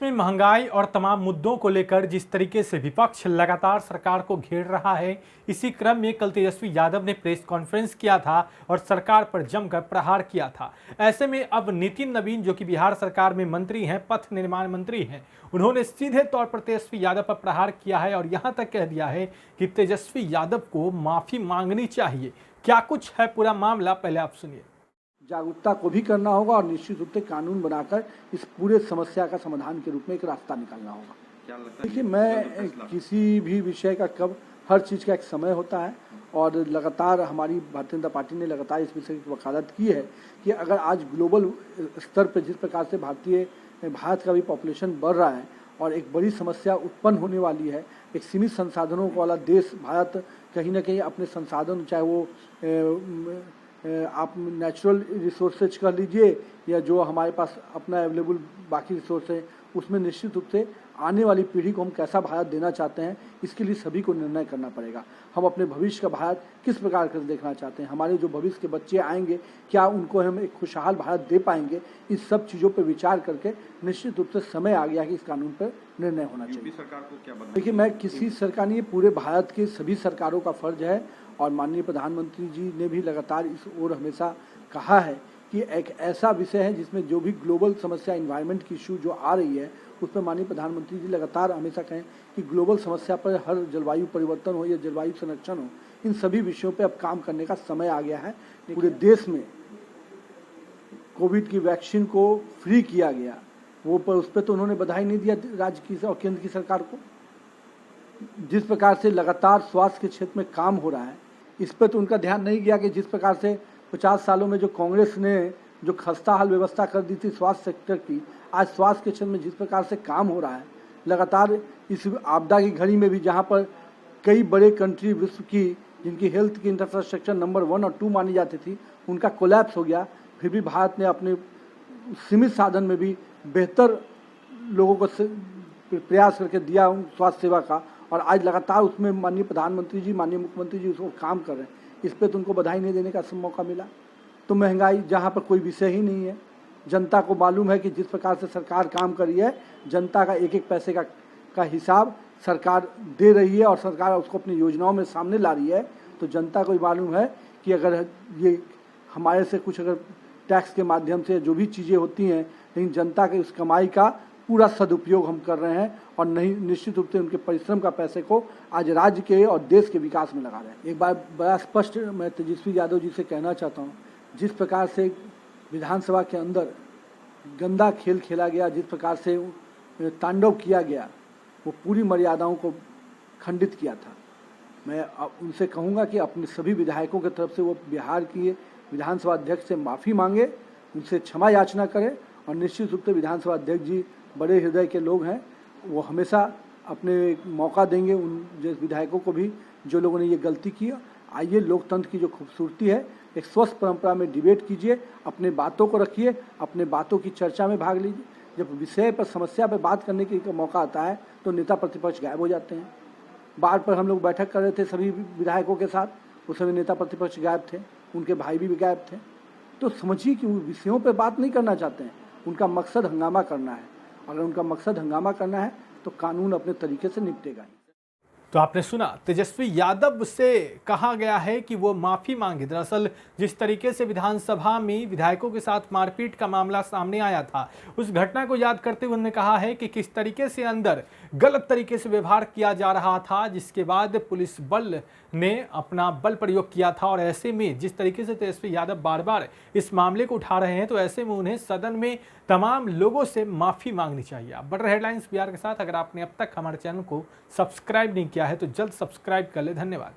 में महंगाई और तमाम मुद्दों को लेकर जिस तरीके से विपक्ष लगातार सरकार को घेर रहा है, इसी क्रम में कल तेजस्वी यादव ने प्रेस कॉन्फ्रेंस किया था और सरकार पर जमकर प्रहार किया था। ऐसे में अब नितिन नवीन, जो कि बिहार सरकार में मंत्री हैं, पथ निर्माण मंत्री हैं, उन्होंने सीधे तौर पर तेजस्वी यादव पर प्रहार किया है और यहां तक कह दिया है कि तेजस्वी यादव को माफी मांगनी चाहिए। क्या कुछ है पूरा मामला, पहले आप सुनिए। जागरूकता को भी करना होगा और निश्चित रूप से कानून बनाकर इस पूरे समस्या का समाधान के रूप में एक रास्ता निकालना होगा। क्या लगता है? देखिए, मैं किसी भी विषय का हर चीज़ का एक समय होता है और लगातार हमारी भारतीय जनता पार्टी ने लगातार इस विषय की वकालत की है कि अगर आज ग्लोबल स्तर पर जिस प्रकार से भारत का भी पॉपुलेशन बढ़ रहा है और एक बड़ी समस्या उत्पन्न होने वाली है, एक सीमित संसाधनों वाला देश भारत कहीं ना कहीं अपने संसाधन, चाहे वो आप नेचुरल रिसोर्सेज कर लीजिए या जो हमारे पास अपना अवेलेबल बाकी रिसोर्स है, उसमें निश्चित रूप से आने वाली पीढ़ी को हम कैसा भारत देना चाहते हैं, इसके लिए सभी को निर्णय करना पड़ेगा। हम अपने भविष्य का भारत किस प्रकार कर देखना चाहते हैं, हमारे जो भविष्य के बच्चे आएंगे, क्या उनको हम एक खुशहाल भारत दे पाएंगे, इस सब चीज़ों पर विचार करके निश्चित रूप से समय आ गया कि इस कानून पर निर्णय होना चाहिए। सरकार को क्या बताएं? देखिए, मैं किसी सरकार नहीं, पूरे भारत के सभी सरकारों का फर्ज है और माननीय प्रधानमंत्री जी ने भी लगातार इस ओर हमेशा कहा है कि एक ऐसा विषय है जिसमें जो भी ग्लोबल समस्या, इन्वायरमेंट की इशू जो आ रही है, उस पर माननीय प्रधानमंत्री जी लगातार हमेशा कहें कि ग्लोबल समस्या पर, हर जलवायु परिवर्तन हो या जलवायु संरक्षण हो, इन सभी विषयों पर अब काम करने का समय आ गया है। पूरे देश में कोविड की वैक्सीन को फ्री किया गया, वो पर उस पर तो उन्होंने बधाई नहीं दिया राज्य की और केंद्र की सरकार को। जिस प्रकार से लगातार स्वास्थ्य के क्षेत्र में काम हो रहा है, इस पर तो उनका ध्यान नहीं गया कि जिस प्रकार से 50 सालों में जो कांग्रेस ने जो खस्ताहाल व्यवस्था कर दी थी स्वास्थ्य सेक्टर की, आज स्वास्थ्य के क्षेत्र में जिस प्रकार से काम हो रहा है, लगातार इस आपदा की घड़ी में भी जहां पर कई बड़े कंट्री विश्व की जिनकी हेल्थ की इंफ्रास्ट्रक्चर नंबर 1 और 2 मानी जाती थी, उनका कोलैप्स हो गया, फिर भी भारत ने अपने सीमित साधन में भी बेहतर लोगों को प्रयास करके दिया स्वास्थ्य सेवा का, और आज लगातार उसमें माननीय प्रधानमंत्री जी, माननीय मुख्यमंत्री जी उसको काम कर रहे हैं। इस पे तो उनको बधाई नहीं देने का मौका मिला। तो महंगाई जहाँ पर कोई विषय ही नहीं है, जनता को मालूम है कि जिस प्रकार से सरकार काम कर रही है, जनता का एक एक पैसे का हिसाब सरकार दे रही है और सरकार उसको अपनी योजनाओं में सामने ला रही है। तो जनता को भी मालूम है कि अगर ये हमारे से कुछ अगर टैक्स के माध्यम से जो भी चीज़ें होती हैं, लेकिन जनता के उस कमाई का पूरा सदुपयोग हम कर रहे हैं और नहीं, निश्चित रूप से उनके परिश्रम का पैसे को आज राज्य के और देश के विकास में लगा रहे हैं। एक बार बड़ा स्पष्ट मैं तेजस्वी यादव जी से कहना चाहता हूँ, जिस प्रकार से विधानसभा के अंदर गंदा खेल खेला गया, जिस प्रकार से तांडव किया गया, वो पूरी मर्यादाओं को खंडित किया था। मैं उनसे कहूँगा कि अपने सभी विधायकों की तरफ से वो बिहार की विधानसभा अध्यक्ष से माफ़ी मांगे, उनसे क्षमा याचना करें और निश्चित रूप से विधानसभा अध्यक्ष जी बड़े हृदय के लोग हैं, वो हमेशा अपने मौका देंगे उन जैसे विधायकों को भी जो लोगों ने ये गलती की। आइए, लोकतंत्र की जो खूबसूरती है, एक स्वस्थ परंपरा में डिबेट कीजिए, अपने बातों को रखिए, अपने बातों की चर्चा में भाग लीजिए। जब विषय पर, समस्या पर बात करने का मौका आता है तो नेता प्रतिपक्ष गायब हो जाते हैं। बाढ़ पर हम लोग बैठक कर रहे थे सभी विधायकों के साथ, उस समय नेता प्रतिपक्ष गायब थे, उनके भाई भी गायब थे। तो समझिए कि वो विषयों पर बात नहीं करना चाहते हैं, उनका मकसद हंगामा करना है। अगर उनका मकसद हंगामा करना है तो कानून अपने तरीके से निपटेगा। तो आपने सुना, तेजस्वी यादव से कहा गया है कि वो माफ़ी मांगे। दरअसल जिस तरीके से विधानसभा में विधायकों के साथ मारपीट का मामला सामने आया था, उस घटना को याद करते हुए उन्होंने कहा है कि किस तरीके से अंदर गलत तरीके से व्यवहार किया जा रहा था, जिसके बाद पुलिस बल ने अपना बल प्रयोग किया था। और ऐसे में जिस तरीके से तेजस्वी यादव बार बार इस मामले को उठा रहे हैं, तो ऐसे में उन्हें सदन में तमाम लोगों से माफ़ी मांगनी चाहिए। आप बढ़ रहे हेडलाइंस बिहार के साथ, अगर आपने अब तक हमारे चैनल को सब्सक्राइब नहीं किया है तो जल्द सब्सक्राइब कर ले। धन्यवाद।